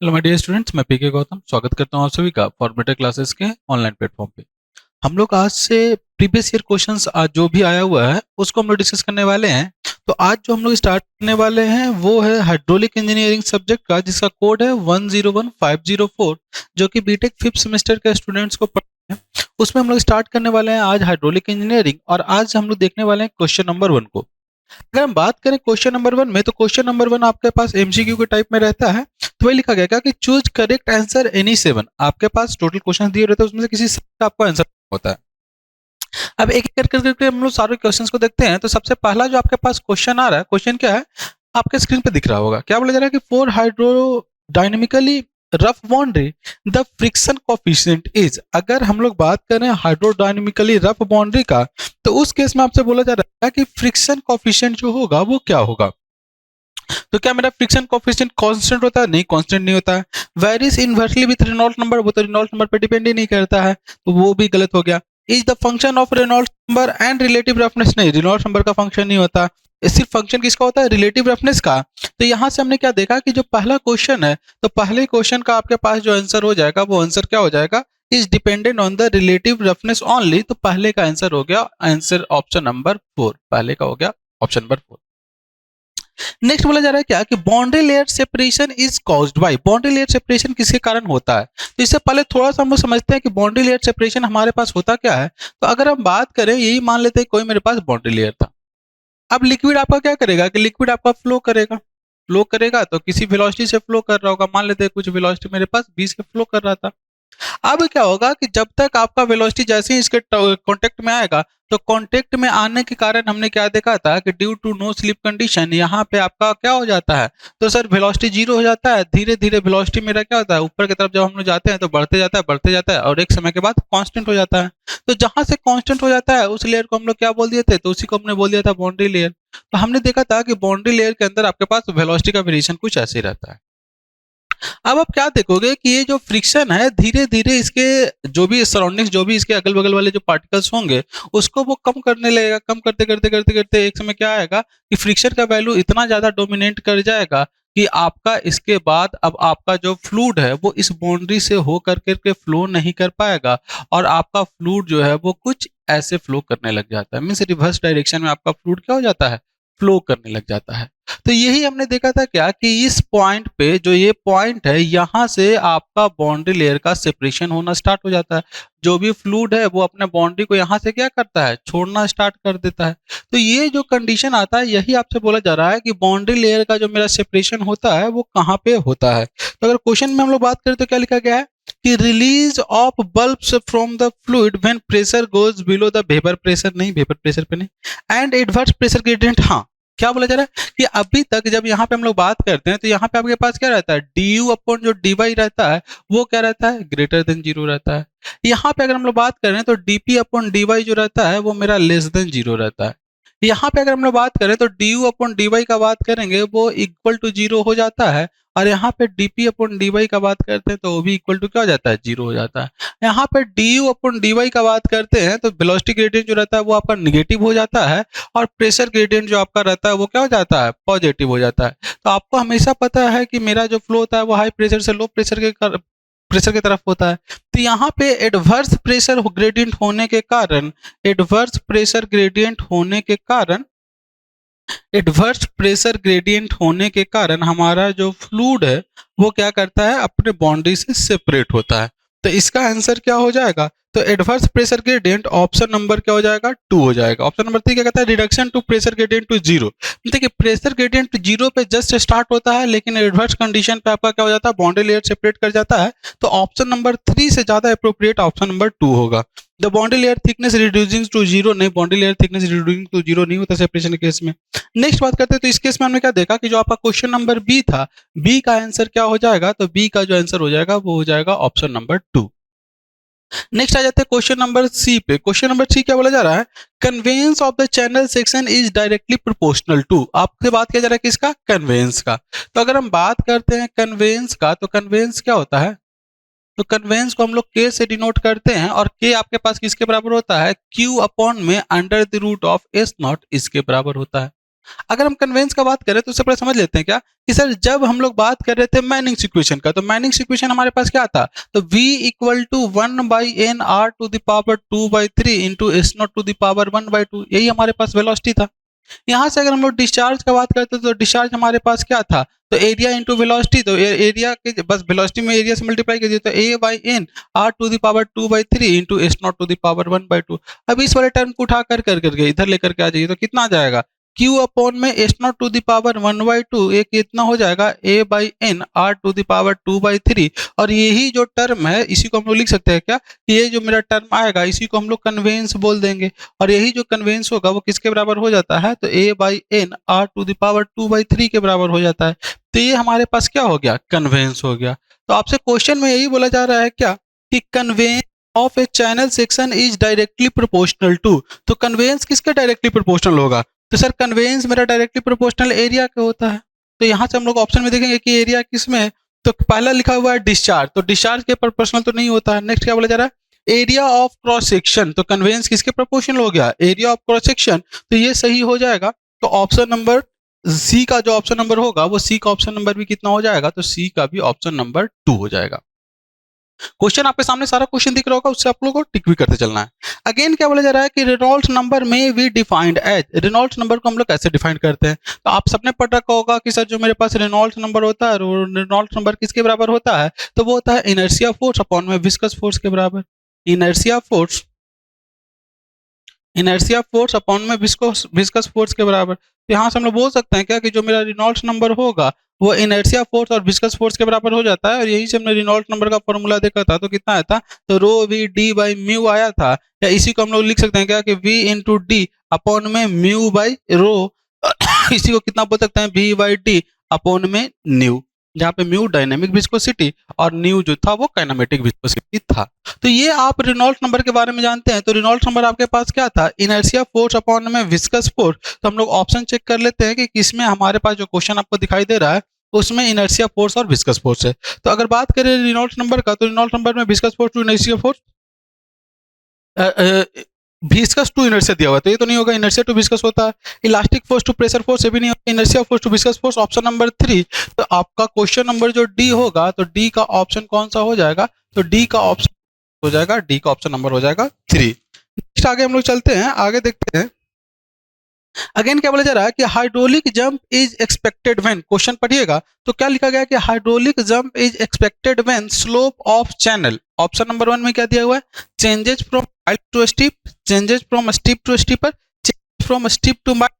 Hello my dear students, मैं पीके गौतम स्वागत करता हूं आप सभी का फॉर्मेटर क्लासेस के ऑनलाइन प्लेटफॉर्म पे। हम लोग आज से प्रीवियस ईयर क्वेश्चंस आज जो भी आया हुआ है उसको हम लोग डिस्कस करने वाले हैं। तो आज जो हम लोग स्टार्ट करने वाले हैं वो है हाइड्रोलिक इंजीनियरिंग सब्जेक्ट का, जिसका कोड है 101504, जो कि बीटेक 5th सेमेस्टर के स्टूडेंट्स को पढ़ना है। उसमें हम लोग स्टार्ट करने वाले हैं आज हाइड्रोलिक इंजीनियरिंग, और आज हम लोग देखने वाले हैं क्वेश्चन नंबर 1 को। अगर हम बात करें क्वेश्चन नंबर 1 में, तो क्वेश्चन नंबर 1 आपके पास एमसीक्यू के टाइप में रहता है। तो वही लिखा गया क्या कि चूज करेक्ट आंसर एनी 7। आपके पास टोटल क्वेश्चन दिए रहते हैं, उसमें से किसी 7 का आपको आंसर होता है। अब एक एक करके हम लोग सारे क्वेश्चंस को देखते हैं। तो सबसे पहला जो आपके पास क्वेश्चन आ रहा है, क्वेश्चन क्या है आपके स्क्रीन पे दिख रहा होगा। क्या बोला जा रहा है कि for hydrodynamically rough boundary the friction coefficient is. अगर हम लोग बात करें हाइड्रोडायनेमिकली रफ बाउंड्री का, तो उस केस में आपसे बोला जा रहा है कि फ्रिक्शन कोफिशिएंट जो होगा वो क्या होगा। तो क्या मेरा फ्रिक्शन कोफिशिएंट कांस्टेंट होता है? नहीं, कांस्टेंट नहीं होता है। Varies inversely with Reynolds number, वो तो रेनॉल्ड्स नंबर पे डिपेंड ही नहीं करता है, तो वो भी गलत हो गया। Is the function of Reynolds number and relative roughness, नहीं, रेनॉल्ड्स नंबर का फंक्शन नहीं होता। सिर्फ फंक्शन किसका होता है? रिलेटिव रफनेस का। तो यहां से हमने क्या देखा कि जो पहला क्वेश्चन है, तो पहले क्वेश्चन का आपके पास जो आंसर हो जाएगा वो आंसर क्या हो जाएगा? Is dependent on the relative roughness only. तो पहले का आंसर हो गया आंसर ऑप्शन नंबर 4, पहले का हो गया ऑप्शन नंबर 4। नेक्स्ट बोला जा रहा है क्या कि boundary layer separation is caused by. Boundary layer separation किसके कारण होता है? तो इससे पहले थोड़ा सा हम लोग समझते हैं कि बाउंड्री लेयर सेपरेशन हमारे पास होता क्या है। तो अगर हम बात करें, यही मान लेते हैं कोई मेरे पास बाउंड्री लेयर था। अब लिक्विड आपका क्या करेगा कि लिक्विड आपका फ्लो करेगा। फ्लो करेगा तो किसी वेलोसिटी से फ्लो कर रहा होगा। मान लेते हैं कुछ वेलोसिटी मेरे पास 20 के फ्लो कर रहा था। अब क्या होगा कि जब तक आपका वेलोसिटी जैसे ही इसके कांटेक्ट में आएगा, तो कांटेक्ट में आने के कारण हमने क्या देखा था कि due to no slip condition यहाँ पे आपका क्या हो जाता है, तो सर वेलोसिटी जीरो हो जाता है। धीरे धीरे वेलोसिटी मेरा क्या होता है, ऊपर की तरफ जब हम लोग जाते हैं तो बढ़ते जाता है और एक समय के बाद कांस्टेंट हो जाता है। तो जहां से कांस्टेंट हो जाता है उस लेयर को हम लोग क्या बोल दिए थे, तो उसी को हमने बोल दिया था बाउंड्री लेयर। तो हमने देखा था कि बाउंड्री लेयर के अंदर आपके पास वेलोसिटी का वेरिएशन कुछ ऐसे ही रहता है। अब आप क्या देखोगे कि ये जो फ्रिक्शन है, धीरे धीरे इसके जो भी सराउंडिंग्स, जो भी इसके अगल बगल वाले जो पार्टिकल्स होंगे, उसको वो कम करने लगेगा। कम करते करते करते करते एक समय क्या आएगा कि फ्रिक्शन का वैल्यू इतना ज्यादा डोमिनेट कर जाएगा कि आपका इसके बाद अब आपका जो फ्लूइड है वो इस बाउंड्री से हो करके फ्लो नहीं कर पाएगा, और आपका फ्लूइड जो है वो कुछ ऐसे फ्लो करने लग जाता है। मीन्स रिवर्स डायरेक्शन में आपका फ्लूइड क्या हो जाता है, फ्लो करने लग जाता है। तो यही हमने देखा था क्या कि इस पॉइंट पे, जो ये पॉइंट है, यहां से आपका बाउंड्री लेयर का सेपरेशन होना स्टार्ट हो जाता है। जो भी फ्लूइड है वो अपने बाउंड्री को यहां से क्या करता है, छोड़ना स्टार्ट कर देता है। तो ये जो कंडीशन आता है, यही आपसे बोला जा रहा है कि बाउंड्री लेयर का जो मेरा सेपरेशन होता है वो कहाँ पे होता है। तो अगर क्वेश्चन में हम लोग बात करें तो क्या लिखा गया है कि release of bulbs from the fluid when pressure goes below the vapour pressure, नहीं वेपर प्रेशर पे नहीं, एंड एडवर्स प्रेशर ग्रेडियंट। हाँ, क्या बोला जा रहा है कि अभी तक जब यहाँ पे हम लोग बात करते हैं तो यहाँ पे आपके पास क्या रहता है, डी अपॉन जो डी वाई रहता है वो क्या रहता है, ग्रेटर देन जीरो रहता है। यहाँ पे अगर हम लोग बात करें तो डीपी अपॉन डी वाई जो रहता है वो मेरा लेस देन जीरो रहता है। यहाँ पे अगर हम लोग बात करें तो D U upon D Y का बात करेंगे वो इक्वल टू जीरो हो जाता है, और यहाँ पे डीपी अपॉन डी वाई का बात करते हैं तो वो भी इक्वल टू क्या हो जाता है, जीरो हो जाता है। यहाँ पे D U upon D Y का बात करते हैं तो वेलोसिटी ग्रेडियंट जो रहता है वो आपका निगेटिव हो जाता है, और प्रेशर ग्रेडियंट जो आपका रहता है वो क्या हो जाता है, पॉजिटिव हो जाता है। तो आपको हमेशा पता है कि मेरा जो फ्लो होता है वो हाई प्रेशर से लो प्रेशर की तरफ होता है। तो यहाँ पे एडवर्स प्रेशर ग्रेडियंट होने के कारण, एडवर्स प्रेशर ग्रेडियंट होने के कारण एडवर्स प्रेशर ग्रेडियंट होने के कारण हमारा जो फ्लूइड है वो क्या करता है, अपने बाउंड्री से सेपरेट होता है। तो इसका आंसर क्या हो जाएगा, तो adverse pressure gradient option number क्या हो जाएगा, 2 हो जाएगा। ऑप्शन नंबर 3 क्या कहता है, reduction to pressure gradient to zero. देखिए प्रेशर ग्रेडियंट जीरो पे जस्ट स्टार्ट होता है, लेकिन एडवर्स कंडीशन पे आपका क्या हो जाता है, बाउंड्री लेयर सेपरेट कर जाता है। तो ऑप्शन नंबर 3 से ज्यादा अप्रोप्रिएट ऑप्शन नंबर 2 होगा। The boundary layer thickness reducing to zero, नहीं, boundary layer thickness reducing to zero नहीं होता सेपरेशन के केस में। नेक्स्ट बात करते हैं, तो इस केस में हमने क्या देखा कि जो आपका क्वेश्चन नंबर बी था, बी का आंसर क्या हो जाएगा, तो बी का जो आंसर हो जाएगा वो हो जाएगा ऑप्शन नंबर 2। नेक्स्ट आ जाते हैं क्वेश्चन नंबर सी पे। क्वेश्चन नंबर सी क्या बोला जा रहा है, conveyance of the channel section is directly proportional to. आपसे बात किया जा रहा है किसका, कन्वेंस का। तो अगर हम बात करते हैं कन्वेंस का, तो कन्वेंस क्या होता है, तो कन्वेंस को हम लोग के से डिनोट करते हैं, और के आपके पास किसके बराबर होता है, क्यू अपॉन में under the root of S naught, इसके बराबर होता है। अगर हम कन्वेंस का बात करें तो उससे पहले समझ लेते हैं क्या कि सर जब हम लोग बात कर रहे थे मैनिंग्स इक्वेशन का, तो मैनिंग्स इक्वेशन हमारे पास क्या था, तो v equal to 1/n r to the power 2/3 into S naught to the power 1/2, यही हमारे पास वेलोसिटी था। यहाँ से अगर हम लोग डिस्चार्ज का बात करते तो डिस्चार्ज हमारे पास क्या था, तो एरिया इंटू वेलोसिटी, तो एरिया के बस वेलोसिटी में एरिया से मल्टीप्लाई कर दिया, तो a by n r to the power 2/3 into S naught to the power 1/2। अब इस वाले टर्म को उठा कर करके इधर लेकर के आ जाइए, तो कितना आ जाएगा, q अपॉन में S naught to the power 1/2, एक कितना हो जाएगा a by n r to the power 2/3। और यही जो टर्म है इसी को हम लोग लिख सकते हैं क्या, कि ये जो मेरा टर्म आएगा इसी को हम लोग कन्वेंस बोल देंगे, और यही जो कन्वेंस होगा वो किसके बराबर हो जाता है, तो a by n r to the power 2/3 के बराबर हो जाता है। तो ये हमारे पास क्या हो गया, कन्वेंस हो गया। तो आपसे क्वेश्चन में यही बोला जा रहा है क्या, कि conveyance of a channel section is directly proportional to, तो कन्वेंस किसके डायरेक्टली प्रोपोर्शनल होगा, तो सर कन्वेंस मेरा डायरेक्टली प्रोपोर्शनल एरिया का होता है। तो यहाँ से हम लोग ऑप्शन में देखेंगे कि एरिया किस में है, तो पहला लिखा हुआ है डिस्चार्ज, तो डिस्चार्ज के प्रोपोर्शनल तो नहीं होता है। नेक्स्ट क्या बोला जा रहा है, एरिया ऑफ क्रॉस सेक्शन, तो कन्वेंस किसके प्रोपोर्शनल हो गया, एरिया ऑफ क्रॉस सेक्शन, तो ये सही हो जाएगा। तो ऑप्शन नंबर सी का जो ऑप्शन नंबर होगा वो सी का ऑप्शन नंबर भी कितना हो जाएगा, तो सी का भी ऑप्शन नंबर 2 हो जाएगा। क्वेश्चन आपके सामने सारा क्वेश्चन दिख रहा होगा, उससे आप लोगों को टिक भी करते चलना है। अगेन क्या बोला जा रहा है कि रेनॉल्ड्स नंबर में we defined as, Reynolds number को हम लोग कैसे डिफाइन करते हैं, तो आप सबने पढ़ रखा होगा कि सर जो मेरे पास रेनॉल्ड्स नंबर होता है, रेनॉल्ड्स नंबर किसके बराबर होता है, तो वो होता है इनर्शिया फोर्स अपॉन में विस्कस फोर्स के बराबर। इनर्शिया फोर्स अपॉन में विस्कस फोर्स के बराबर। तो यहाँ से हम लोग बोल सकते हैं क्या कि जो मेरा रेनॉल्ड्स नंबर होगा वो इनर्शिया फोर्स और विस्कस फोर्स के बराबर हो जाता है, और यही से हमने रेनॉल्ड्स नंबर का फॉर्मूला देखा था, तो कितना आया था, तो रो वी डी बाई म्यू आया था, या इसी को हम लोग लिख सकते हैं क्या कि वी इंटू डी अपॉन में म्यू बाई रो इसी को कितना बोल सकते हैं, वी बाई डी अपॉन में न्यू, जहाँ पे म्यू डायनेमिक विस्कोसिटी और न्यू जो था वो काइनेमेटिक विस्कोसिटी था। तो ये आप रेनॉल्ड्स नंबर के बारे में जानते हैं। तो रेनॉल्ड्स नंबर आपके पास क्या था, इनर्शिया फोर्स अपॉन में विस्कस फोर्स। तो हम लोग ऑप्शन चेक कर लेते हैं कि किसमें हमारे पास जो क्वेश्चन आपको दिखाई दे रहा है उसमें इनर्शिया फोर्स और विस्कस फोर्स है। तो अगर बात करें रेनॉल्ड्स नंबर का, तो रेनॉल्ड्स नंबर में viscous force to inertia force, viscous to inertia दिया हुआ, तो ये तो नहीं होगा, इनर्शिया टू विस्कस होता है। Elastic force to pressure force, ये भी नहीं होगा, inertia force to viscous force, option number 3। तो आपका क्वेश्चन नंबर जो डी होगा, तो डी का ऑप्शन कौन सा हो जाएगा, तो डी का ऑप्शन हो जाएगा, डी का ऑप्शन नंबर हो जाएगा 3। नेक्स्ट आगे हम लोग चलते हैं, आगे देखते हैं। अगेन क्या बोला जा रहा है कि hydraulic jump is expected when, question पढ़िएगा तो क्या लिखा गया कि hydraulic jump is expected when slope of channel, option number 1 में क्या दिया हुआ है, changes from mild to steep, changes from steep to steeper, changes from steep to mild,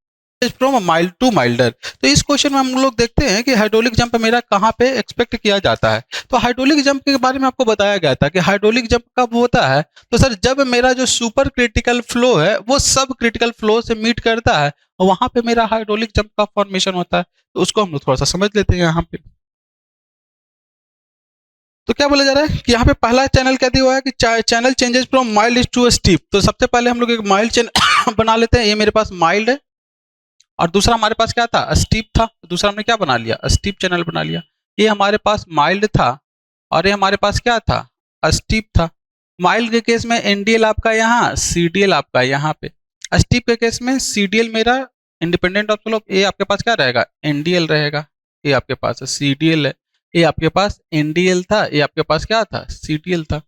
from mild to milder. तो इस क्वेश्चन में हम लोग देखते हैं कि हाइड्रोलिक जंप मेरा कहाँ पे एक्सपेक्ट किया जाता है। तो हाइड्रोलिक जंप के बारे में आपको बताया गया था कि हाइड्रोलिक जंप कब होता है, तो सर जब मेरा जो सुपर क्रिटिकल फ्लो है वो सब क्रिटिकल फ्लो से मीट करता है, और वहां पे मेरा हाइड्रोलिक जंप का फॉर्मेशन होता है। तो उसको हम लोग थोड़ा सा समझ लेते हैं यहाँ पे। तो क्या बोला जा रहा है कि यहाँ पे पहला चैनल क्या दिया हुआ है कि channel changes from mild to steep. तो सबसे पहले हम लोग एक माइल्ड चैनल बना लेते हैं, ये मेरे पास माइल्ड है, और दूसरा हमारे पास क्या था, स्टीप था, तो दूसरा हमने क्या बना लिया, स्टीप चैनल बना लिया। ये हमारे पास माइल्ड था और ये हमारे पास क्या था, स्टीप था। माइल्ड के केस में एनडीएल आपका यहाँ, सीडीएल आपका यहाँ पे। स्टीप के केस में सीडीएल मेरा इंडिपेंडेंट ऑफ स्लोप, ये आपके पास क्या रहेगा, एनडीएल रहेगा, ये आपके पास सीडीएल है, ये आपके पास एनडीएल था, ये आपके पास क्या था, सीडीएल था।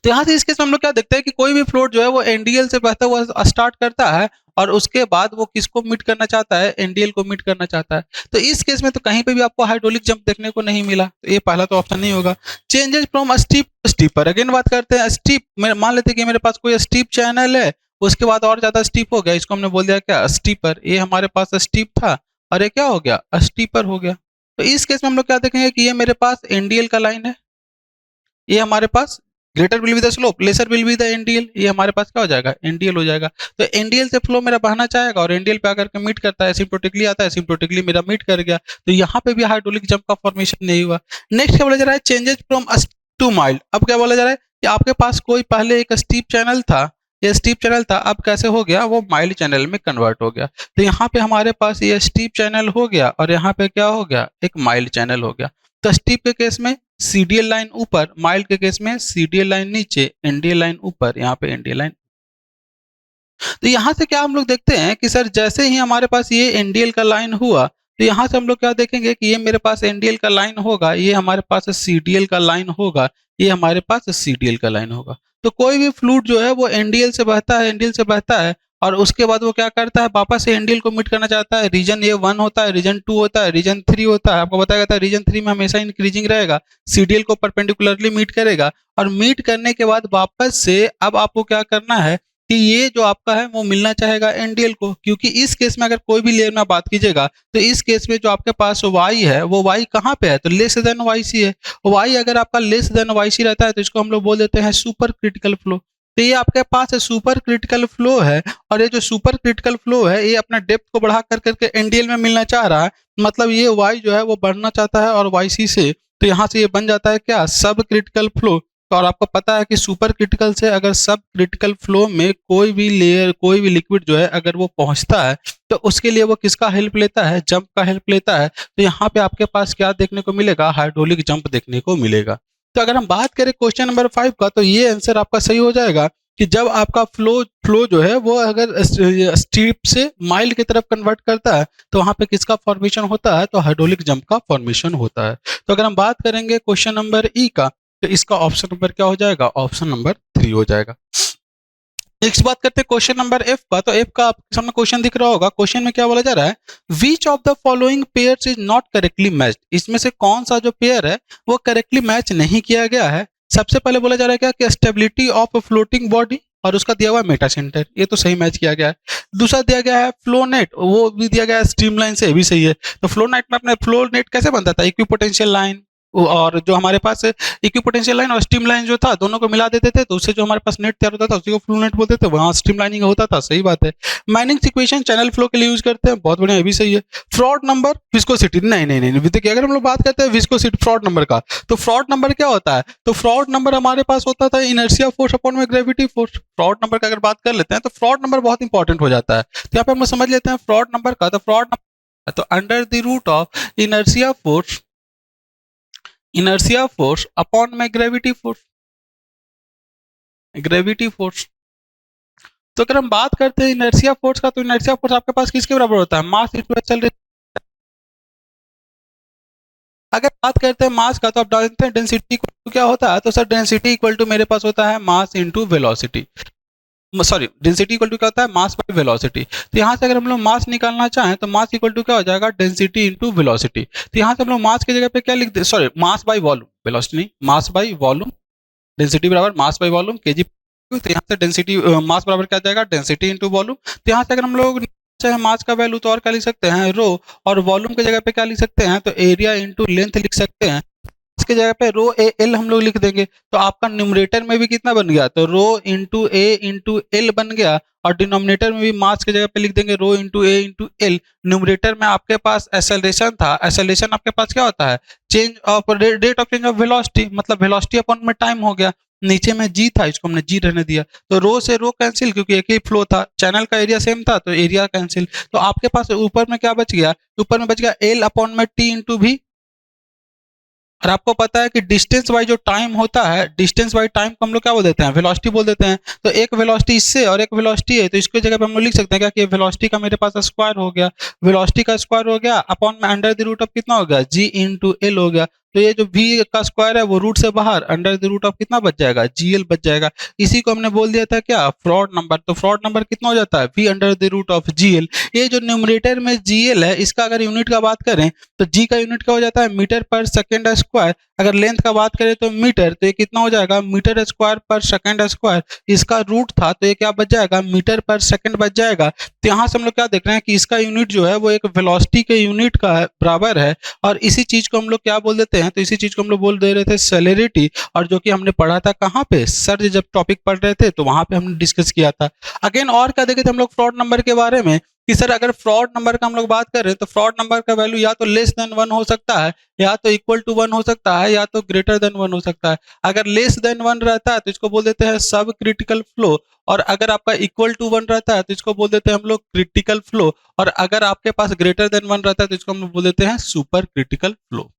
तो यहाँ से इस केस में हम लोग क्या देखते हैं कि कोई भी फ्लोट जो है वो एनडीएल से बहता हुआ स्टार्ट करता है, और उसके बाद वो किसको मीट करना चाहता है, एनडीएल को मीट करना चाहता है। तो इस केस में तो कहीं पे भी आपको हाइड्रोलिक जंप देखने को नहीं मिला, तो ये पहला तो ऑप्शन नहीं होगा। Changes from steep steeper, again बात करते हैं स्टीप, मान लेते हैं कि मेरे पास कोई स्टीप चैनल है, उसके बाद और ज्यादा स्टीप हो गया, इसको हमने बोल दिया क्या, स्टीपर। ये हमारे पास स्टीप था और ये क्या हो गया, स्टीपर हो गया। तो इस केस में हम लोग क्या देखेंगे कि ये मेरे पास एनडीएल का लाइन है, ये हमारे पास greater will be the slope, lesser will be the NDL, ये हमारे पास क्या हो जाएगा, एनडीएल हो जाएगा। तो एनडीएल से फ्लो मेरा बहना चाहेगा और एनडीएल पे आकर के मीट करता है, एसिम्प्टोटिकली आता है, एसिम्प्टोटिकली मेरा मीट कर गया, तो यहाँ पे भी हाइड्रोलिक जंप का फॉर्मेशन नहीं हुआ। नेक्स्ट क्या बोला जा रहा है, चेंजेस फ्रॉम टू माइल्ड। अब क्या बोला जा रहा है कि आपके पास कोई पहले एक स्टीप चैनल था, ये स्टीप चैनल था, अब कैसे हो गया, वो माइल्ड चैनल में कन्वर्ट हो गया। तो यहाँ पे हमारे पास ये स्टीप चैनल हो गया और यहाँ पे क्या हो गया, एक माइल्ड चैनल हो गया। तो स्टीप के केस में सीडीएल लाइन ऊपर, माइल्ड के केस में सीडीएल लाइन नीचे, एनडीएल लाइन ऊपर, यहाँ पे एनडीएल लाइन तो यहाँ से क्या हम लोग देखते हैं कि सर जैसे ही हमारे पास ये एनडीएल का लाइन हुआ, तो यहाँ से हम लोग क्या देखेंगे कि ये मेरे पास एनडीएल का लाइन होगा, ये हमारे पास सीडीएल का लाइन होगा, ये हमारे पास सीडीएल का लाइन होगा। तो कोई भी फ्लूइड जो है वो एनडीएल से बहता है, एनडीएल से बहता है, और उसके बाद वो क्या करता है, वापस से एनडीएल को मीट करना चाहता है। रीजन ए 1 होता है, रीजन 2 होता है, रीजन 3 होता है। आपको बताया गया था रीजन 3 में हमेशा इंक्रीजिंग रहेगा, सीडीएल को परपेंडिकुलरली मीट करेगा, और मीट करने के बाद वापस से अब आपको क्या करना है कि ये जो आपका है वो मिलना चाहेगा एनडीएल को, क्योंकि इस केस में अगर कोई भी लेयर में बात कीजिएगा तो इस केस में जो आपके पास वाई है वो वाई कहाँ पे है, तो लेस देन वाई सी है। वाई अगर आपका लेस देन वाई सी रहता है तो इसको हम लोग बोल देते हैं सुपर क्रिटिकल फ्लो। तो ये आपके पास सुपर क्रिटिकल फ्लो है, और ये जो सुपर क्रिटिकल फ्लो है ये अपना डेप्थ को बढ़ा कर करके एनडीएल में मिलना चाह रहा है, मतलब ये वाई जो है वो बढ़ना चाहता है और वाई सी से, तो यहाँ से ये बन जाता है क्या, सब क्रिटिकल फ्लो। तो और आपको पता है कि सुपर क्रिटिकल से अगर सब क्रिटिकल फ्लो में कोई भी लेयर, कोई भी लिक्विड जो है अगर वो पहुंचता है तो उसके लिए वो किसका हेल्प लेता है, जंप का हेल्प लेता है। तो यहाँ पे आपके पास क्या देखने को मिलेगा, हाइड्रोलिक जंप देखने को मिलेगा। तो अगर हम बात करें क्वेश्चन नंबर 5 का, तो ये आंसर आपका सही हो जाएगा कि जब आपका फ्लो जो है वो अगर स्टीप से माइल्ड की तरफ कन्वर्ट करता है तो वहां पे किसका फॉर्मेशन होता है, तो हाइड्रोलिक जंप का फॉर्मेशन होता है। तो अगर हम बात करेंगे क्वेश्चन नंबर ई का, तो इसका ऑप्शन नंबर क्या हो जाएगा, ऑप्शन नंबर 3 हो जाएगा। नेक्स्ट बात करते हैं क्वेश्चन नंबर एफ का। तो एफ का आपके सामने क्वेश्चन दिख रहा होगा। क्वेश्चन में क्या बोला जा रहा है, which of the following pairs is not correctly matched, इसमें से कौन सा जो पेयर है वो करेक्टली मैच नहीं किया गया है। सबसे पहले बोला जा रहा है क्या कि स्टेबिलिटी ऑफ फ्लोटिंग बॉडी, और उसका दिया हुआ है मेटा सेंटर, ये तो सही मैच किया गया है। दूसरा दिया गया है फ्लो नेट, वो भी दिया गया है स्ट्रीमलाइन से, ये भी सही है। तो फ्लो नेट में अपने फ्लो नेट कैसे बनता था, इक्विपोटेंशियल लाइन, और जो हमारे पास इक्विपोटेंशियल लाइन और स्ट्रीम लाइन जो था दोनों को मिला देते थे तो उससे जो हमारे पास नेट तैयार होता था उसी को फ्लो नेट बोलते थे, वहां स्ट्रीम लाइनिंग होता था, सही बात है। माइनिंग इक्वेशन चैनल फ्लो के लिए यूज करते हैं, बहुत बढ़िया, ये भी सही है। फ्रॉड नंबर, विस्कोसिटी, नहीं नहीं नहीं, देखिए अगर हम लोग बात करते हैं विस्कोसिटी फ्रॉड नंबर का, तो फ्रॉड नंबर क्या होता है, तो फ्रॉड नंबर हमारे पास होता था इनर्शिया फोर्स अपॉन में ग्रेविटी फोर्स। फ्रॉड नंबर का अगर बात कर लेते हैं तो फ्रॉड नंबर बहुत इंपॉर्टेंट हो जाता है। तो यहाँ पे हम लोग समझ लेते हैं फ्रॉड नंबर का, तो फ्रॉड नंबर तो under the root of inertia force upon में ग्रेविटी फोर्स, ग्रेविटी फोर्स। तो अगर हम बात करते हैं इनर्शिया फोर्स का, तो इनर्शिया फोर्स आपके पास किसके बराबर होता है, मास इनटू एक्सेलरेशन। अगर बात करते हैं मास का, तो आप जानते हैं डेंसिटी इक्वल टू क्या होता है, तो सर डेंसिटी इक्वल टू मेरे पास होता है mass into velocity, sorry density equal to क्या होता है, मास बाय वेलोसिटी। तो यहाँ से अगर हम लोग मास निकालना चाहें तो मास इक्वल टू क्या हो जाएगा, डेंसिटी इनटू वेलोसिटी। तो यहाँ से हम लोग मास की जगह पे क्या लिख दे, sorry mass by volume, velocity नहीं, मास बाय वॉल्यूम, डेंसिटी बराबर मास बाय वॉल्यूम केजी। तो यहाँ से डेंसिटी मास बराबर क्या जाएगा, डेंसिटी इनटू वॉल्यूम। तो यहाँ से अगर हम लोग चाहे मास का वैल्यू तो और क्या लिख सकते हैं, रो, और वॉल्यूम की जगह पे क्या लिख सकते हैं, तो एरिया इनटू लेंथ लिख सकते हैं। इसके जगह पे रो ए एल हम लोग लिख देंगे, तो आपका न्यूमरेटर में भी कितना बन गया, तो रो इंटू ए इंटू एल बन गया, और डिनोमिनेटर में भी मास की जगह पे लिख देंगे रो इंटू ए इंटू एल। न्यूमरेटर में आपके पास एक्सेलरेशन था, एक्सेलरेशन आपके पास क्या होता है, change of rate of change of velocity, मतलब वेलोसिटी अपॉन में टाइम हो गया। नीचे में जी था, इसको हमने जी रहने दिया, तो रो से रो कैंसिल, क्योंकि एक ही फ्लो था, चैनल का एरिया सेम था तो एरिया कैंसिल। तो आपके पास ऊपर में क्या बच गया, ऊपर में बच गया एल अपॉन में टी इंटू भी। और आपको पता है कि डिस्टेंस बाई जो टाइम होता है, डिस्टेंस बाई टाइम को हम लोग क्या बोल देते हैं, वेलोसिटी बोल देते हैं। तो एक वेलोसिटी इससे और एक वेलोसिटी है, तो इसको जगह पे हम लोग लिख सकते हैं क्या कि वेलोसिटी का मेरे पास स्क्वायर हो गया, वेलोसिटी का स्क्वायर हो गया अपॉन में अंडर द रूट ऑफ कितना हो गया, जी इंटू एल हो गया। तो ये जो v का स्क्वायर है वो रूट से बाहर, अंडर द रूट ऑफ कितना बच जाएगा, जीएल बच जाएगा। इसी को हमने बोल दिया था क्या, फ्रॉड नंबर। तो फ्रॉड नंबर कितना हो जाता है, v under the root of GL. ये जो न्यूमरेटर में जीएल है इसका अगर यूनिट का बात करें तो जी का यूनिट क्या हो जाता है, मीटर पर सेकेंड स्क्वायर। अगर लेंथ का बात करें तो मीटर, तो ये कितना हो जाएगा, मीटर स्क्वायर पर सेकेंड स्क्वायर। इसका रूट था तो ये क्या बच जाएगा, मीटर पर सेकेंड बच जाएगा। तो यहाँ से हम लोग क्या देख रहे हैं कि इसका यूनिट जो है वो एक वेलोसिटी के यूनिट का बराबर है, और इसी चीज को हम लोग क्या बोल देते हैं, तो इसी चीज को हम लोग बोल दे रहे थे सेलेरिटी, और जो कि हमने पढ़ा था कहाँ पे, सर जब टॉपिक पढ़ रहे थे तो वहां पे हमने डिस्कस किया था। अगेन और क्या देखे थे हम लोग फ्रॉड नंबर के बारे में, कि सर अगर फ्रॉड नंबर का हम लोग बात कर रहे हैं तो फ्रॉड नंबर का वैल्यू या तो लेस देन 1 हो सकता है, या तो इक्वल टू 1 हो सकता है, या तो ग्रेटर देन 1 हो सकता है। अगर लेस देन 1 रहता है तो इसको बोल देते हैं सब क्रिटिकल फ्लो, और अगर आपका इक्वल टू 1 रहता है तो इसको बोल देते हैं हम लोग क्रिटिकल फ्लो, और अगर आपके पास ग्रेटर देन 1 रहता है तो इसको हम लोग बोल देते हैं सुपर क्रिटिकल फ्लो।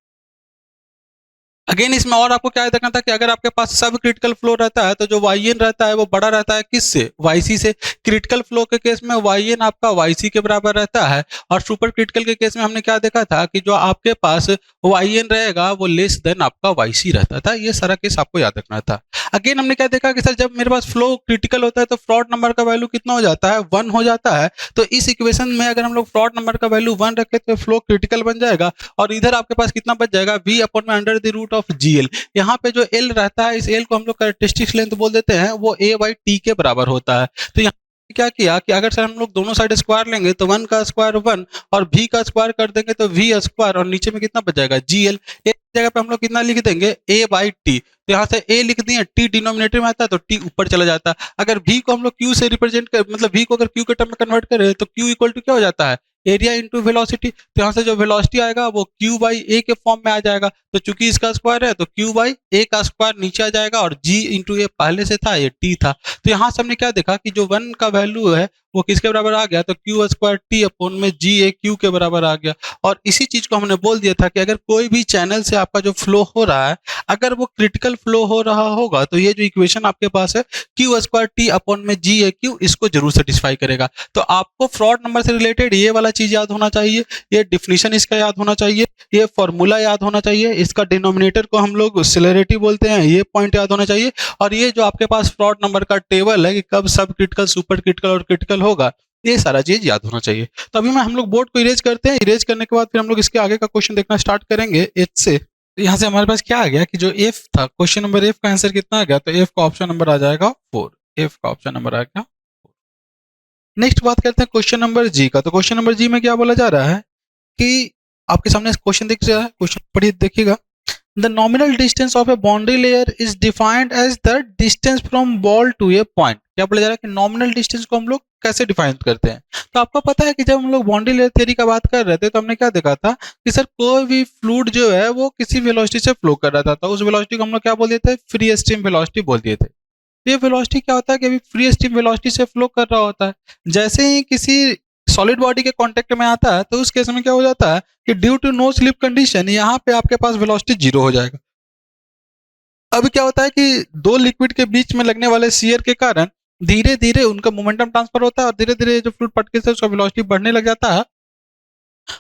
अगेन इसमें और आपको क्या देखना था कि अगर आपके पास सब क्रिटिकल फ्लो रहता है तो जो YN रहता है वो बड़ा रहता है किससे, YC से। क्रिटिकल फ्लो के केस में YN आपका YC के बराबर रहता है, और सुपर क्रिटिकल के केस में हमने क्या देखा था कि जो आपके पास YN रहेगा वो लेस देन आपका YC रहता था। ये सारा केस आपको याद रखना था। अगेन हमने क्या देखा कि सर जब मेरे पास फ्लो क्रिटिकल होता है तो फ्रॉड नंबर का वैल्यू कितना हो जाता है, 1 हो जाता है। तो इस इक्वेशन में अगर हम लोग फ्रॉड नंबर का वैल्यू 1 रखें तो फ्लो क्रिटिकल बन जाएगा, और इधर आपके पास कितना बच जाएगा, v अपॉन में under the root of GL। यहाँ पे जो L रहता है, इस L को हम लोग कैरेक्टरिस्टिक लेंथ बोल देते हैं, वो A/T के बराबर होता है। तो यहाँ क्या किया कि अगर सर हम लोग दोनों साइड स्क्वायर लेंगे तो 1 का स्क्वायर 1 और v का स्क्वायर कर देंगे तो v स्क्वायर, और नीचे में कितना बच जाएगा GL। एक जगह पे हम लोग कितना लिख देंगे A/T। तो यहाँ से A लिख दिए, T डिनोमिनेटर में आता है तो T ऊपर चला जाता है। अगर v को हम लोग Q से रिप्रेजेंट कर, मतलब v को अगर Q के टर्म में कन्वर्ट करें तो Q इक्वल टू क्या हो जाता है, एरिया इंटू वेलोसिटी। तो यहाँ से जो वेलोसिटी आएगा वो Q/A के फॉर्म में आ जाएगा। तो चूंकि इसका स्क्वायर है तो Q/A का स्क्वायर नीचे आ जाएगा, और G इंटू ए पहले से था, ये T था। तो यहाँ से हमने क्या देखा कि जो 1 का वैल्यू है वो किसके बराबर आ गया, तो Q² अपॉन में GAQ के बराबर आ गया। और इसी चीज को हमने बोल दिया था कि अगर कोई भी चैनल से आपका जो फ्लो हो रहा है अगर वो क्रिटिकल फ्लो हो रहा होगा तो ये जो इक्वेशन आपके पास है Q² अपॉन में GAQ, इसको जरूर सेटिस्फाई करेगा। तो आपको फ्रॉड नंबर से रिलेटेड ये वाला चीज याद होना चाहिए, ये डिफिनीशन इसका याद होना चाहिए, ये फॉर्मूला याद होना चाहिए, इसका डिनोमिनेटर को हम लोग सिलेरिटी बोलते हैं, ये पॉइंट याद होना चाहिए। और ये जो आपके पास फ्रॉड नंबर का टेबल है कि कब सब क्रिटिकल, सुपर क्रिटिकल और क्रिटिकल होगा, ये सारा चीज याद होना चाहिए। तो अभी मैं हम लोग बोर्ड को इरेज करते हैं, इरेज करने के बाद फिर हम लोग इसके आगे का क्वेश्चन देखना स्टार्ट करेंगे एच से। तो यहाँ से हमारे पास क्या आ गया कि जो एफ था, क्वेश्चन नंबर एफ का आंसर कितना आ गया, तो एफ का ऑप्शन नंबर आ जाएगा 4। एफ का ऑप्शन नंबर आ गया। नेक्स्ट बात करते हैं क्वेश्चन नंबर जी का। तो क्वेश्चन नंबर जी में क्या बोला जा रहा है कि आपके सामने क्वेश्चन दिख रहा है, क्वेश्चन पढ़िए देखिएगा। The nominal distance of a boundary layer is defined as the distance from wall to a point. क्या बोला जा रहा है कि नॉमिनल डिस्टेंस को हम लोग कैसे डिफाइन करते हैं। तो आपको पता है कि जब हम लोग बाउंड्री लेयर थ्योरी का बात कर रहे थे तो हमने क्या देखा था कि सर कोई भी फ्लूइड जो है वो किसी वेलोसिटी से फ्लो कर रहा था, तो उस वेलोसिटी को हम लोग क्या बोल दिए थे, फ्री स्ट्रीम वेलोसिटी बोल दिए थे। ये वेलोसिटी क्या होता है कि अभी फ्री स्ट्रीम वेलोसिटी से फ्लो कर रहा होता है। जैसे ही किसी सॉलिड बॉडी के कांटेक्ट में आता है तो उस केस में क्या हो जाता है कि due to no slip condition यहाँ पे आपके पास वेलोसिटी 0 हो जाएगा। अब क्या होता है कि दो लिक्विड के बीच में लगने वाले शियर के कारण धीरे धीरे उनका मोमेंटम ट्रांसफर होता है, और धीरे धीरे जो फ्लूइड पार्टिकल्स है उसका वेलोसिटी बढ़ने लग जाता है।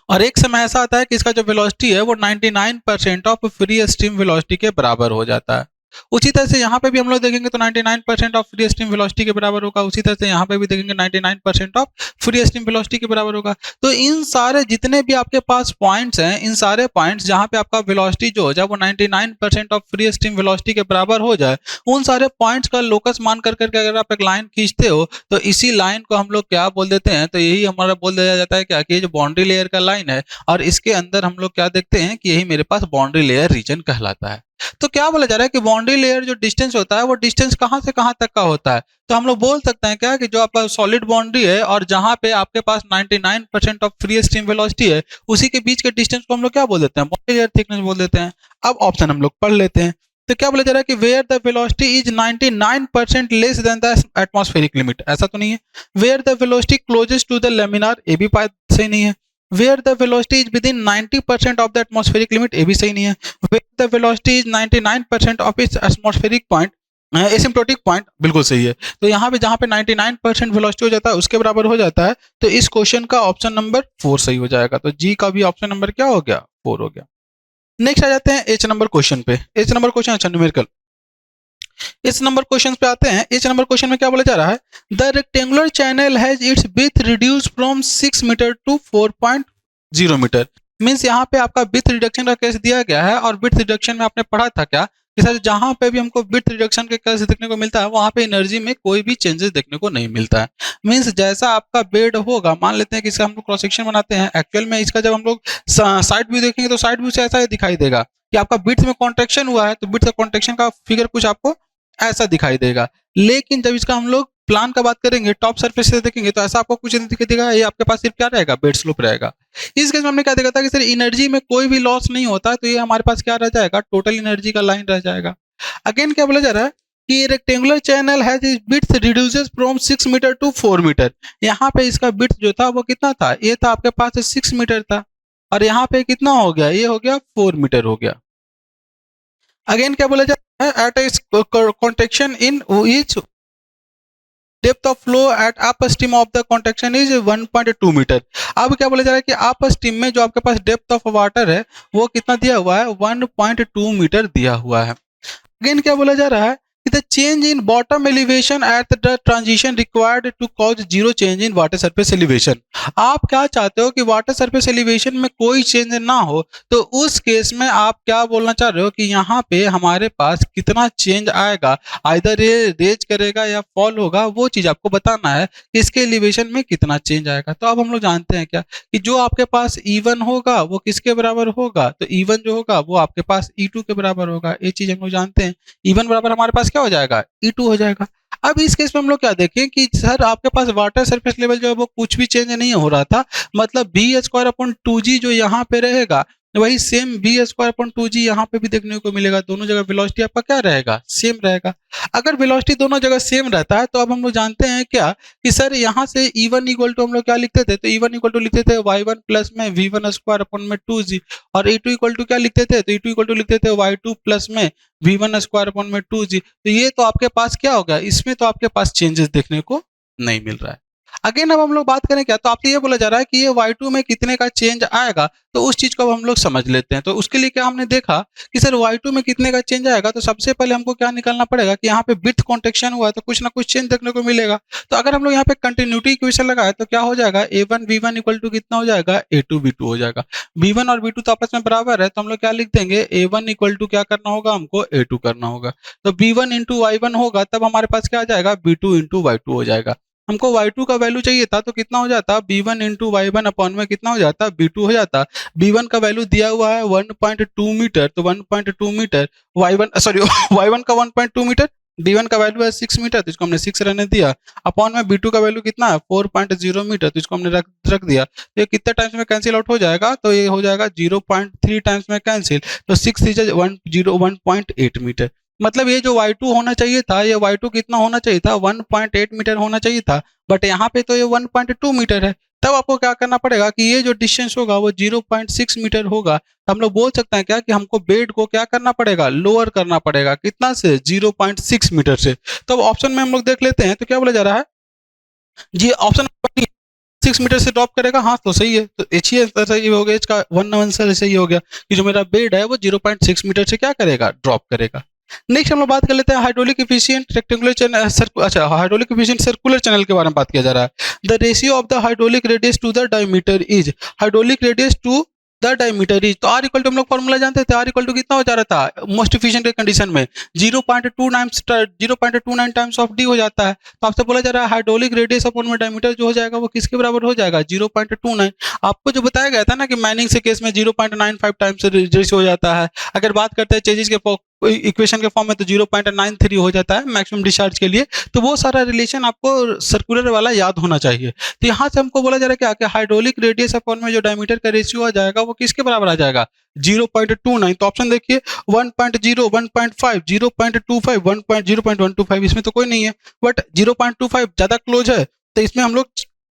और एक समय ऐसा आता है कि इसका जो वेलोसिटी है वो 99% ऑफ फ्री स्ट्रीम वेलोसिटी के बराबर हो जाता है। उसी तरह से यहाँ पे भी हम लोग देखेंगे तो 99% ऑफ फ्री स्ट्रीम वेलोसिटी के बराबर होगा। उसी तरह से यहाँ पे भी देखेंगे 99% ऑफ फ्री स्ट्रीम वेलोसिटी के बराबर होगा। तो इन सारे जितने भी आपके पास पॉइंट्स हैं, इन सारे पॉइंट्स जहाँ पे आपका वेलोसिटी जो हो जाए वो 99% ऑफ फ्री स्ट्रीम वेलोसिटी के बराबर हो जाए, उन सारे पॉइंट्स का लोकस मान करके अगर आप एक लाइन खींचते हो तो इसी लाइन को हम लोग क्या बोल देते हैं, तो यही हमारा बोल दिया जाता है क्या कि ये जो बाउंड्री लेयर का लाइन है, और इसके अंदर हम लोग क्या देखते हैं कि यही मेरे पास बाउंड्री लेयर रीजन कहलाता है। तो क्या बोला जा रहा है कि बाउंड्री लेयर जो डिस्टेंस होता है वो डिस्टेंस कहां से कहां तक का होता है। तो हम लोग बोल सकते हैं क्या कि जो आपका सॉलिड बाउंड्री है और जहां पे आपके पास 99% ऑफ फ्री स्ट्रीम वेलोसिटी है उसी के बीच के डिस्टेंस को हम लोग क्या बोल देते हैं, बाउंड्री लेयर थिकनेस बोल देते हैं। अब ऑप्शन हम लोग पढ़ लेते हैं। तो क्या बोला जा रहा है कि where the velocity is 99% less than the atmospheric limit, ऐसा तो नहीं है। Where the velocity closest to the laminar, ये भी बात सही नहीं है। Where the velocity is within 90% of the atmospheric limit, ये भी सही नहीं है। Where the velocity is 99% of its atmospheric point, asymptotic point, बिल्कुल सही है। तो यहाँ पे जहाँ पे 99% वेलोसिटी हो जाता है उसके बराबर हो जाता है, तो इस क्वेश्चन का ऑप्शन नंबर 4 सही हो जाएगा। तो जी का भी ऑप्शन नंबर क्या हो गया, 4 हो गया। नेक्स्ट आ जाते हैं एच नंबर क्वेश्चन पे। एच नंबर क्वेश्चन अच्छा न्यूमेरिकल। इस नंबर क्वेश्चन पे आते हैं। इस नंबर क्वेश्चन में क्या बोला जा रहा है, the rectangular channel has its width reduce from 6 metre to 4.0 metre. Means यहाँ पे आपका विड्थ रिडक्शन का केस दिया गया है, और विड्थ रिडक्शन में आपने पढ़ा था क्या कि सर जहाँ पे भी हमको विड्थ रिडक्शन के केस देखने को मिलता है वहाँ पे एनर्जी में कोई भी चेंजेस देखने को नहीं मिलता है। मींस जैसा आपका बेड होगा, मान लेते हैं कि इसका हम लोग क्रॉस सेक्शन बनाते हैं, एक्चुअल में इसका जब हम लोग साइड व्यू देखेंगे तो साइड व्यू से ऐसा ही दिखाई देगा कि आपका विड्थ में कॉन्ट्रेक्शन हुआ है, तो विड्थ का कॉन्ट्रेक्शन का फिगर कुछ आपको ऐसा दिखाई देगा। लेकिन जब इसका हम लोग प्लान का बात करेंगे, टॉप सरफेस से देखेंगे तो ऐसा आपको कुछ नहीं दिखाई देगा, ये आपके पास सिर्फ क्या रहेगा, बेड स्लोप रहेगा। इस केस में हमने क्या देखा था कि सर एनर्जी में कोई भी लॉस नहीं होता, तो ये हमारे पास क्या रह जाएगा, टोटल एनर्जी का लाइन रह जाएगा। अगेन क्या बोला जा रहा है कि rectangular channel has its width reduces from 6 metre to 4 metre. यहाँ पे इसका विड्थ जो था वो कितना था, ये था आपके पास 6 मीटर था, और यहाँ पे कितना हो गया, ये हो गया 4 मीटर हो गया। अगेन क्या बोला जाता है, at a contraction in each depth of flow at upstream of the contraction is 1.2 metre. अब क्या बोला जा रहा है कि अप स्ट्रीम में जो आपके पास डेप्थ ऑफ वाटर है वो कितना दिया हुआ है, 1.2 मीटर दिया हुआ है। अगेन क्या बोला जा रहा है कि the change in bottom elevation at the transition required to cause zero change in water surface elevation. आप क्या चाहते हो कि वाटर सरफेस एलिवेशन में कोई चेंज ना हो, तो उस केस में आप क्या बोलना चाह रहे हो कि यहाँ पे हमारे पास कितना चेंज आएगा, आइदर ये रेज करेगा या फॉल होगा, वो चीज आपको बताना है कि इसके एलिवेशन में कितना चेंज आएगा। तो अब हम लोग जानते हैं क्या कि जो आपके पास E1 होगा वो किसके बराबर होगा, तो E1 जो होगा वो आपके पास E2 के बराबर होगा। ये चीज हम लोग जानते हैं। E1 बराबर हमारे पास क्या हो जाएगा, E2 हो जाएगा। अब इस केस में हम लोग क्या देखें कि सर आपके पास वाटर सरफेस लेवल जो है वो कुछ भी चेंज नहीं हो रहा था, मतलब b² जो यहाँ पे रहेगा वही सेम b²2g यहाँ पे भी देखने को मिलेगा। दोनों जगह वेलोसिटी आपका क्या रहेगा, सेम रहेगा। अगर वेलोसिटी दोनों जगह सेम रहता है तो अब हम लोग जानते हैं क्या कि सर यहाँ से E1 इक्वल टू हम लोग क्या लिखते थे, तो E1 इक्वल टू लिखते थे y1 प्लस में v1² 2g, और E2 इक्वल टू क्या लिखते थे, तो E2 इक्वल टू लिखते थे y2 प्लस में v1² 2g। तो ये तो आपके पास क्या होगा, इसमें तो आपके पास चेंजेस देखने को नहीं मिल रहा है। अगेन अब हम लोग बात करें क्या, तो आपसे ये बोला जा रहा है कि ये y2 में कितने का चेंज आएगा, तो उस चीज को अब हम लोग समझ लेते हैं। तो उसके लिए क्या हमने देखा कि सर y2 में कितने का चेंज आएगा, तो सबसे पहले हमको क्या निकालना पड़ेगा कि यहाँ पे विड्थ कॉन्ट्रेक्शन हुआ है तो कुछ ना कुछ चेंज देखने को मिलेगा। तो अगर हम लोग यहाँ पे कंटिन्यूटी इक्वेशन लगाए तो क्या हो जाएगा, a1 v1 इक्वल टू कितना हो जाएगा, a2 v2 हो जाएगा। v1 और v2 तो आपस में बराबर है, तो हम लोग क्या लिख देंगे, a1 इक्वल टू क्या करना होगा, हमको a2 करना होगा। तो b1 इंटू y1 होगा, तब हमारे पास क्या आ जाएगा, b2 इंटू y2 हो जाएगा। हमको y2 का वैल्यू चाहिए था, तो कितना हो जाता, b1 इंटू y1 अपॉन में कितना हो जाता, b2 हो जाता। b1 का वैल्यू दिया हुआ है 1.2 मीटर, तो 1.2 मीटर y1 सॉरी y1 का 1.2 मीटर, b1 का वैल्यू है 6 मीटर, तो इसको हमने 6 रहने दिया। अपॉन में b2 का वैल्यू कितना है 4.0 मीटर, तो इसको हमने रख दिया। तो ये कितने टाइम्स में कैंसिल आउट हो जाएगा, तो ये हो जाएगा 0.3 टाइम्स में कैंसिल, तो 6 1.8 मीटर। मतलब ये जो y2 होना चाहिए था, ये y2 कितना होना चाहिए था, 1.8 मीटर होना चाहिए था, बट यहाँ पे तो ये 1.2 मीटर है। तब आपको क्या करना पड़ेगा कि ये जो डिस्टेंस होगा वो 0.6 मीटर होगा। तो हम लोग बोल सकते हैं क्या कि हमको बेड को क्या करना पड़ेगा, लोअर करना पड़ेगा, कितना से, 0.6 मीटर से। तो ऑप्शन में हम लोग देख लेते हैं, तो क्या बोला जा रहा है जी, ऑप्शन 6 मीटर से ड्रॉप करेगा, हाँ तो सही है। तो एच ही आंसर सही हो गया इसका, 1 आंसर सही हो गया कि जो मेरा बेड है वो 0.6 मीटर से क्या करेगा, ड्रॉप करेगा। नेक्स्ट हम लोग बात कर लेते हैं हाइड्रोलिक एफिशिएंट रेक्टेंगुलर चैनल, अच्छा हाइड्रोलिक एफिशिएंट सर्कुलर चैनल के बारे में बात किया जा रहा है। The ratio of the hydraulic radius to the diameter is, hydraulic radius to the diameter is, तो आर इक्वल टू हम लोग फॉर्मूला जानते थे, आर इक्वल टू कितना हो जा रहा था मोस्ट एफिशिएंट के कंडीशन में 0.29 टाइम्स ऑफ डी हो जाता है। तो आपसे बोला जा रहा है हाइड्रोलिक रेडियस अपॉन में डायमीटर जो हो जाएगा वो किसके बराबर हो जाएगा, 0.29। आपको जो बताया गया था ना कि मैनिंग से केस में 0.95 टाइम्स रेडियस हो जाता है। अगर बात करते हैं चेजिस के इक्वेशन के फॉर्म में तो 0.93 हो जाता है मैक्सिमम डिस्चार्ज के लिए। तो वो सारा रिलेशन आपको सर्कुलर वाला याद होना चाहिए। तो यहाँ से हमको बोला जा रहा है क्या कि हाइड्रोलिक रेडियस अपॉन में जो डायमीटर का रेशियो आ जाएगा वो किसके बराबर आ जाएगा, 0.29। तो ऑप्शन देखिए 1.0, 1.5, 0.25, 0.125, इसमें तो कोई नहीं है, बट 0.25 ज्यादा क्लोज है, तो इसमें हम लोग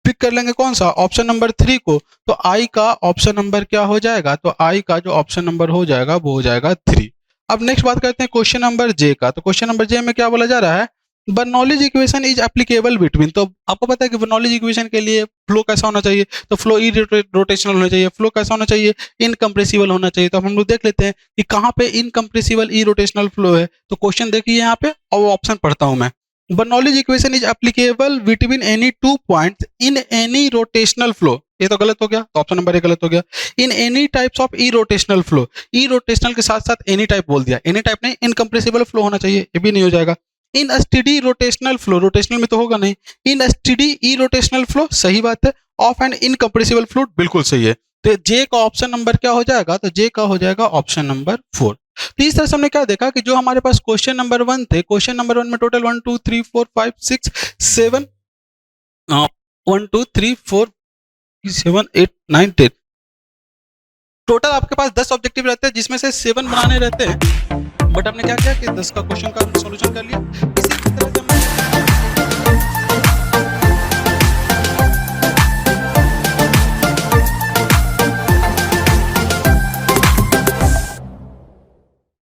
पिक कर लेंगे कौन सा, ऑप्शन नंबर 3 को। तो आई का ऑप्शन नंबर क्या हो जाएगा, तो आई का जो ऑप्शन नंबर हो जाएगा वो हो जाएगा 3। अब नेक्स्ट बात करते हैं क्वेश्चन नंबर जे का। तो क्वेश्चन नंबर जे में क्या बोला जा रहा है, Bernoulli's equation is applicable between, तो आपको पता है कि बर्नौलीज इक्वेशन के लिए फ्लो कैसा होना चाहिए, तो फ्लो ई रोटेशनल होना चाहिए, फ्लो कैसा होना चाहिए, इनकम्प्रेसिबल होना चाहिए। तो हम लोग देख लेते हैं कि कहाँ पे इनकम्प्रेसिबल ई रोटेशनल फ्लो है। तो क्वेश्चन देखिए यहाँ पे और ऑप्शन पढ़ता हूं मैं, Bernoulli's equation is applicable between any 2 points in any rotational flow, ये तो गलत हो गया, तो ऑप्शन नंबर ए गलत हो गया। In any types of E rotational flow, E rotational के साथ साथ एनी टाइप बोल दिया, एनी टाइप नहीं, इनकम्प्रेसिबल फ्लो होना चाहिए, ये भी नहीं हो जाएगा। इन स्टेडी रोटेशनल फ्लो, रोटेशनल में तो होगा नहीं, इन स्टेडी ई रोटेशनल फ्लो सही बात है, ऑफ एंड इनकम्प्रेसिबल फ्लो बिल्कुल सही है। तो जे का ऑप्शन नंबर क्या हो जाएगा, तो जे का हो जाएगा ऑप्शन नंबर 4। तो इस तरह से हमने क्या देखा कि जो हमारे पास क्वेश्चन नंबर 1 थे, क्वेश्चन नंबर 1 में टोटल 1 2 3 4 5 6 7 1 2 3 4 7 8 9 10, टोटल आपके पास 10 ऑब्जेक्टिव रहते हैं जिसमें से 7 बनाने रहते हैं, बट हमने क्या किया कि 10 का क्वेश्चन का सॉल्यूशन कर लिया।